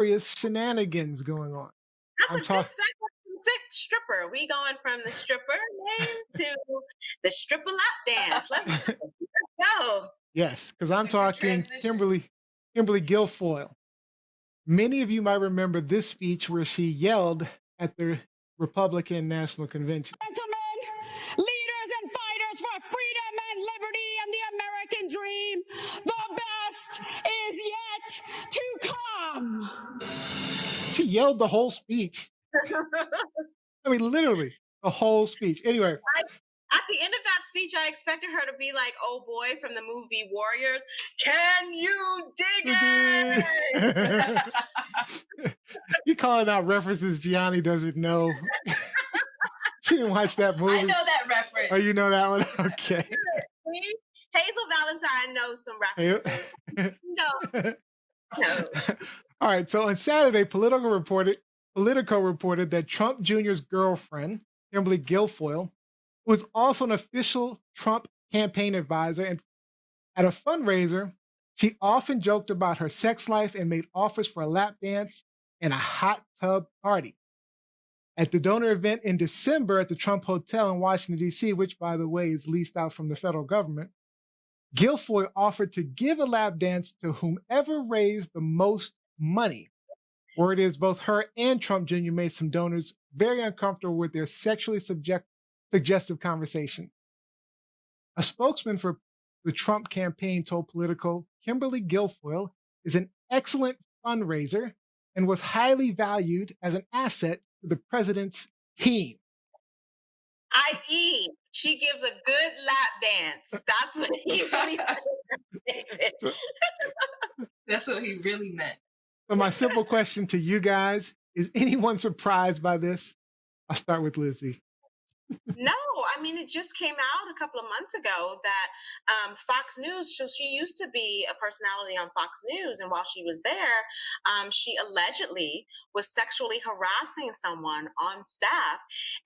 Hilarious shenanigans going on. That's I'm a good talking. segue from stripper. We going from the stripper name to the stripper lap dance. Let's go. Yes, because I'm A good talking transition. Kimberly Guilfoyle. Many of you might remember this speech where she yelled at the Republican National Convention. Gentlemen, leaders and fighters for freedom and liberty and the American dream, the best is yet to come. She yelled the whole speech. I mean, literally the whole speech. Anyway, At the end of that speech, I expected her to be like, "Oh boy," from the movie Warriors. Can you dig it? you calling out references Gianni doesn't know. She didn't watch that movie. I know that reference. Oh, you know that one? Okay. See? Hazel Valentine knows some references. No. All right. So on Saturday, Politico reported that Trump Jr.'s girlfriend, Kimberly Guilfoyle, who was also an official Trump campaign advisor, and at a fundraiser, she often joked about her sex life and made offers for a lap dance and a hot tub party. At the donor event in December at the Trump Hotel in Washington, D.C., which, by the way, is leased out from the federal government, Guilfoyle offered to give a lap dance to whomever raised the most money. Word is both her and Trump Jr. made some donors very uncomfortable with their sexually suggestive conversation. A spokesman for the Trump campaign told Politico Kimberly Guilfoyle is an excellent fundraiser and was highly valued as an asset to the president's team. I.e., she gives a good lap dance. That's what he really said. David. That's what he really meant. So my simple question to you guys, is anyone surprised by this? I'll start with Lizzie. No, I mean, it just came out a couple of months ago that Fox News, so she used to be a personality on Fox News, and while she was there, she allegedly was sexually harassing someone on staff.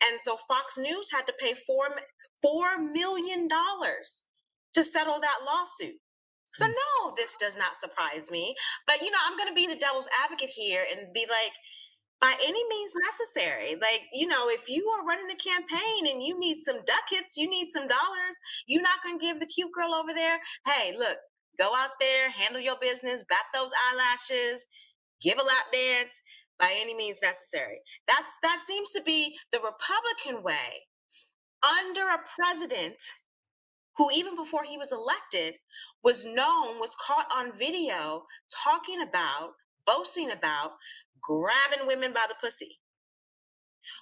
And so Fox News had to pay $4 million to settle that lawsuit. So no, this does not surprise me. But, I'm going to be the devil's advocate here and be like, by any means necessary. Like, if you are running a campaign and you need some ducats, you need some dollars, you're not going to give the cute girl over there, hey, look, go out there, handle your business, bat those eyelashes, give a lap dance, by any means necessary. That seems to be the Republican way under a president who, even before he was elected, was caught on video boasting about grabbing women by the pussy,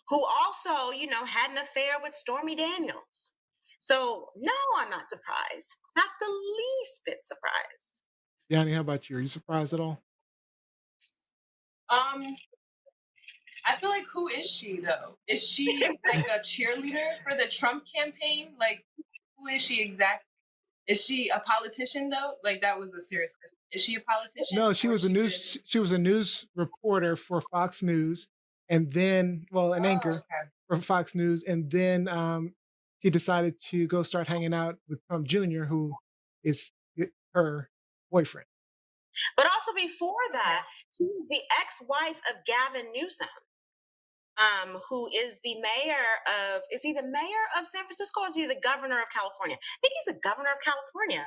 who also, had an affair with Stormy Daniels. So no, I'm not surprised. Not the least bit surprised. Yanni, how about you? Are you surprised at all? I feel like, who is she though? Is she like a cheerleader for the Trump campaign? Like, who is she exactly? Is she a politician though? Like, that was a serious question. Is she a politician? No, she was she was a news reporter for Fox News, and then, an anchor for Fox News, and then she decided to go start hanging out with Trump Jr., who is her boyfriend. But also before that, she was the ex-wife of Gavin Newsom, who is is he the mayor of San Francisco, or is he the governor of California? I think he's the governor of California.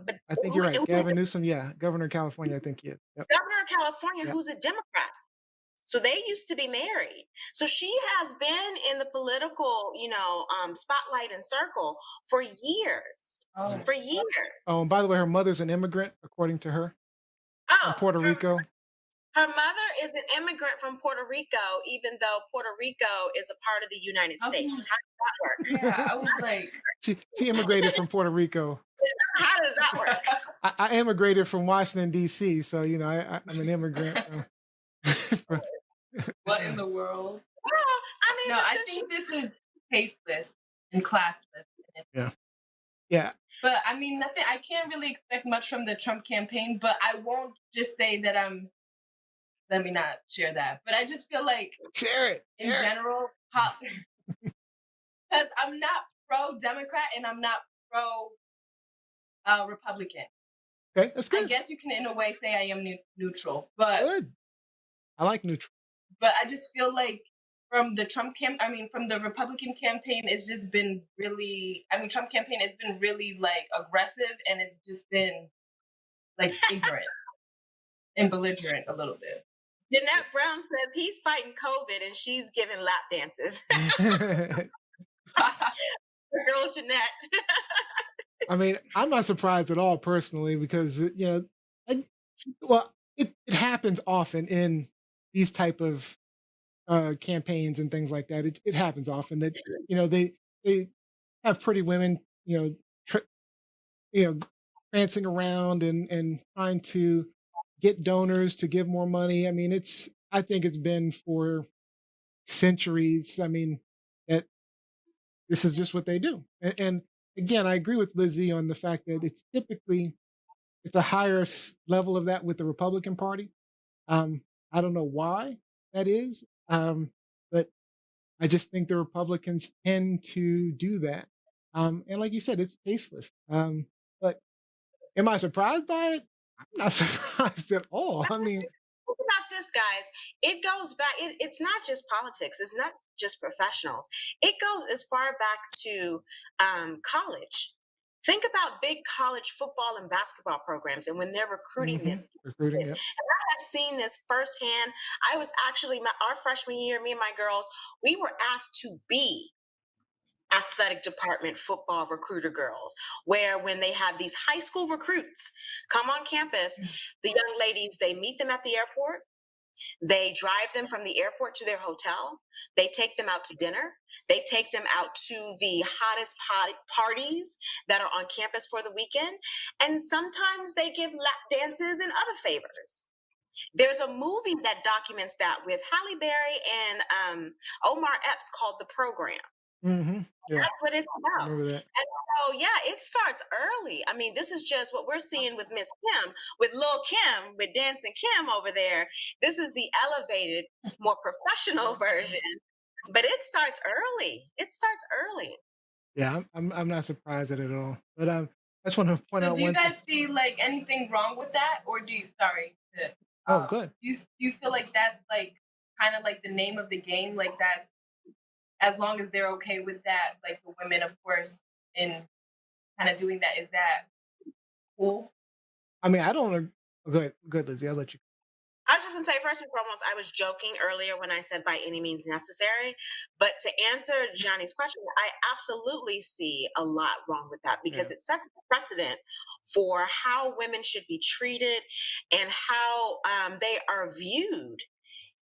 But I think you're right. Gavin Newsom, governor of California, I think he is. Yep. Governor of California, who's a Democrat. So they used to be married. So she has been in the political, spotlight and circle for years. For years. Oh, and by the way, her mother's an immigrant, according to her, from Puerto Rico. Her mother is an immigrant from Puerto Rico, even though Puerto Rico is a part of the United States. How does that work? Yeah, I was like... She immigrated from Puerto Rico. How does that work? I immigrated from Washington, D.C., so, I'm an immigrant. What in the world? Well, I think this is tasteless and classless. Yeah. But nothing. I can't really expect much from the Trump campaign, but I won't just say that let me not share that. But I just feel like, share it in general, because I'm not pro-Democrat and I'm not pro-Republican. Okay, that's I good. guess you can, in a way, say I am neutral, but Good. I like neutral. I just feel like from the from the Republican campaign, it's just been really. I mean, Trump campaign has been really like aggressive, and it's just been like ignorant and belligerent a little bit. Jeanette Brown says he's fighting COVID and she's giving lap dances. The girl Jeanette. I mean, I'm not surprised at all personally because I, well, it happens often in these type of campaigns and things like that. It happens often that they have pretty women, tr- you know, prancing around and trying to get donors to give more money. I mean, I think it's been for centuries. I mean, that this is just what they do. And again, I agree with Lizzie on the fact that it's a higher level of that with the Republican Party. I don't know why that is, but I just think the Republicans tend to do that. And like you said, it's tasteless. But am I surprised by it? I'm not surprised at all. I mean, Think about this, guys. It goes back. It's not just politics. It's not just professionals. It goes as far back to college. Think about big college football and basketball programs, and when they're recruiting hmm this recruiting, kids. yep. And I have seen this firsthand. I was actually our freshman year. Me and my girls, we were asked to be athletic department football recruiter girls, where when they have these high school recruits come on campus, the young ladies, they meet them at the airport, they drive them from the airport to their hotel, they take them out to dinner, they take them out to the hottest parties that are on campus for the weekend, and sometimes they give lap dances and other favors. There's a movie that documents that with Halle Berry and Omar Epps called The Program. Yeah, That's what it's I about. remember that. And so, yeah, it starts early. I mean, this is just what we're seeing with Miss Kim, with Lil Kim, with Dancing Kim over there. This is the elevated, more professional version. But it starts early. It starts early. Yeah, I'm not surprised at it at all. But I just want to point So, out do you one guys thing. see like anything wrong with that, or Oh, good. do you feel like that's like kind of like the name of the game, like that? As long as they're okay with that, like the women, of course, in kind of doing that, is that cool? I mean, I don't. Good, good, Lizzie. I'll let you. I was just gonna say, first and foremost, I was joking earlier when I said by any means necessary. But to answer Johnny's question, I absolutely see a lot wrong with that Yeah. because it sets a precedent for how women should be treated and how they are viewed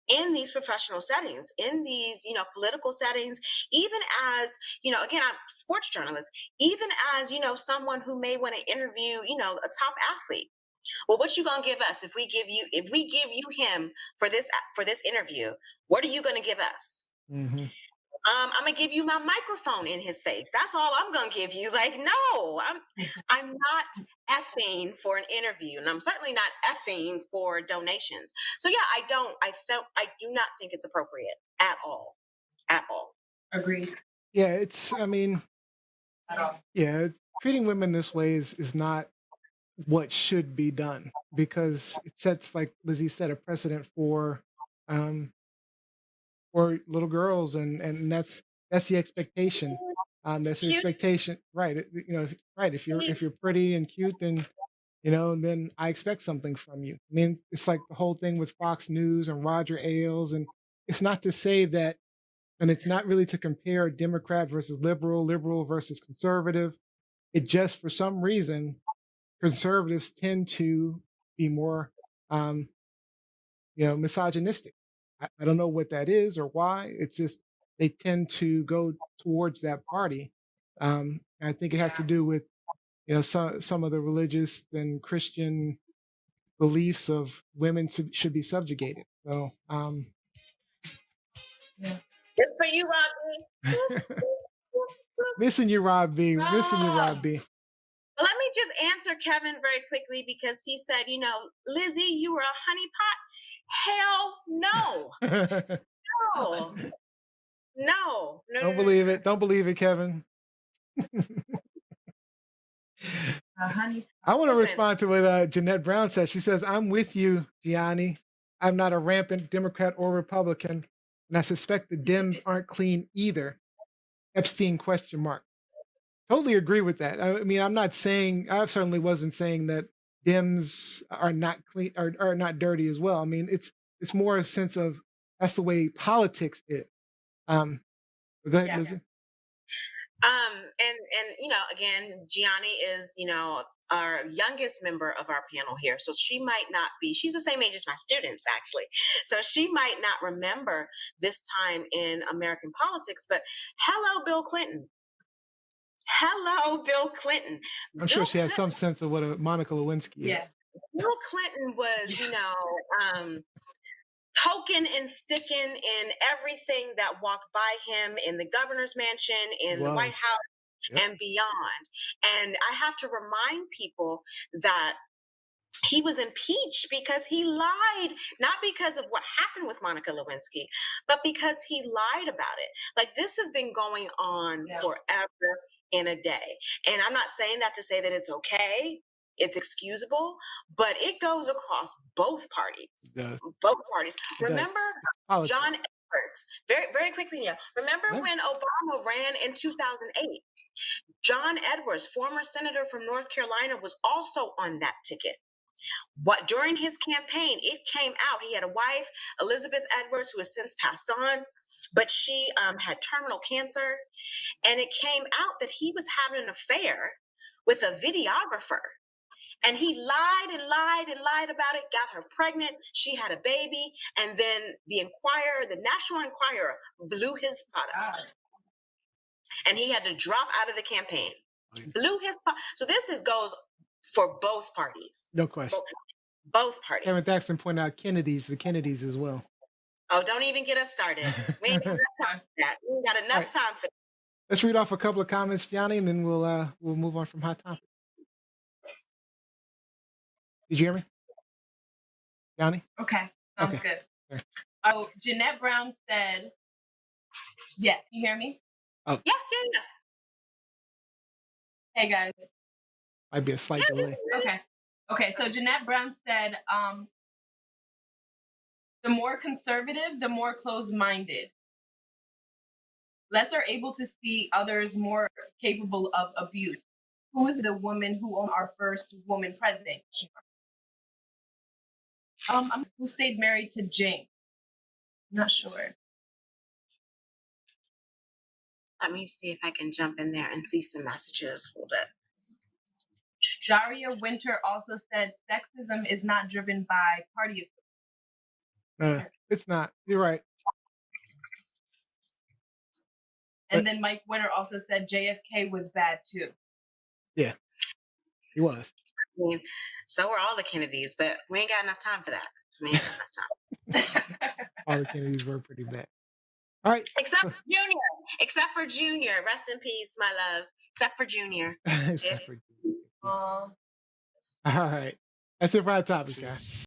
in these professional settings, in these, political settings, even as, again, I'm a sports journalist, even as, someone who may want to interview, a top athlete. Well, what you gonna give us if we give you him for this interview? What are you gonna give us? hmm I'm gonna give you my microphone in his face. That's all I'm gonna give you. Like, no, I'm not effing for an interview, and I'm certainly not effing for donations. So yeah, I do not think it's appropriate at all, at all. Agreed. Yeah, it's. I mean, At all. yeah, treating women this way is not what should be done because it sets, like Lizzie said, a precedent um, for little girls, and that's the expectation. That's the Cute. expectation, right? Right. If you're pretty and cute, then I expect something from you. I mean, it's like the whole thing with Fox News and Roger Ailes, and it's not to say that, and it's not really to compare Democrat versus liberal, liberal versus conservative. It just, for some reason, conservatives tend to be more, um, misogynistic. I don't know what that is or why. It's just they tend to go towards that party. And I think it has to do with some of the religious and Christian beliefs of women should be subjugated. So Yeah. Good for you, Robbie. missing you, Rob B. Missing you, Rob B. Let me just answer Kevin very quickly because he said, Lizzie, you were a honeypot. Hell no. No. No. No, no, Don't no, no, believe no. it. Don't believe it, Kevin. Honey. I want to Listen, respond to what Jeanette Brown says. She says, I'm with you, Gianni. I'm not a rampant Democrat or Republican, and I suspect the Dems aren't clean either. Epstein question mark. Totally agree with that. I mean, I'm not saying, I certainly wasn't saying that Dems are not clean or are not dirty as well. I mean, it's more a sense of that's the way politics is. But go ahead, Yeah. Lizzie. and again, Gianni is, our youngest member of our panel here. So she might not be, she's the same age as my students, actually. So she might not remember this time in American politics, but hello, Bill Clinton. Hello, Bill Clinton. I'm sure she has some sense of what a Monica Lewinsky is. Yeah. Bill Clinton was, poking and sticking in everything that walked by him in the governor's mansion, in the White House, and beyond. And I have to remind people that he was impeached because he lied, not because of what happened with Monica Lewinsky, but because he lied about it. Like, this has been going on forever and a day. And I'm not saying that to say that it's okay, it's excusable, but it goes across both parties. Both parties. Remember John Edwards, very, very quickly, Neil. Remember when Obama ran in 2008? John Edwards, former senator from North Carolina, was also on that ticket. What during his campaign, it came out. He had a wife, Elizabeth Edwards, who has since passed on, but she had terminal cancer, and it came out that he was having an affair with a videographer. And he lied and lied and lied about it, got her pregnant. She had a baby. And then the Enquirer, the National Enquirer, blew his spot up. And he had to drop out of the campaign. Blew his spot. So this goes for both parties. No question. Both parties. Kevin Thaxton pointed out the Kennedys as well. Oh, don't even get us started. We ain't got enough time for that. We ain't got enough time for that. Let's read off a couple of comments, Johnny, and then we'll move on from hot topic. Did you hear me, Johnny? Okay, sounds good. Sure. Oh, Jeanette Brown said, yes, you hear me? Oh. Yeah. Hey, guys. Might be a slight delay. Okay, so Jeanette Brown said, the more conservative, the more closed-minded. Less are able to see others more capable of abuse. Who is the woman who owned our first woman president? Who stayed married to James? I'm not sure. Let me see if I can jump in there and see some messages. Hold it. Daria Winter also said sexism is not driven by party. It's not. You're right. And then Mike Winter also said JFK was bad too. Yeah, he was. I mean, so were all the Kennedys, but we ain't got enough time for that. We ain't got enough time. All the Kennedys were pretty bad. All right. Except for Junior. Except for Junior. Rest in peace, my love. Except for Junior. Except for Junior. All right. That's it for our topics, guys.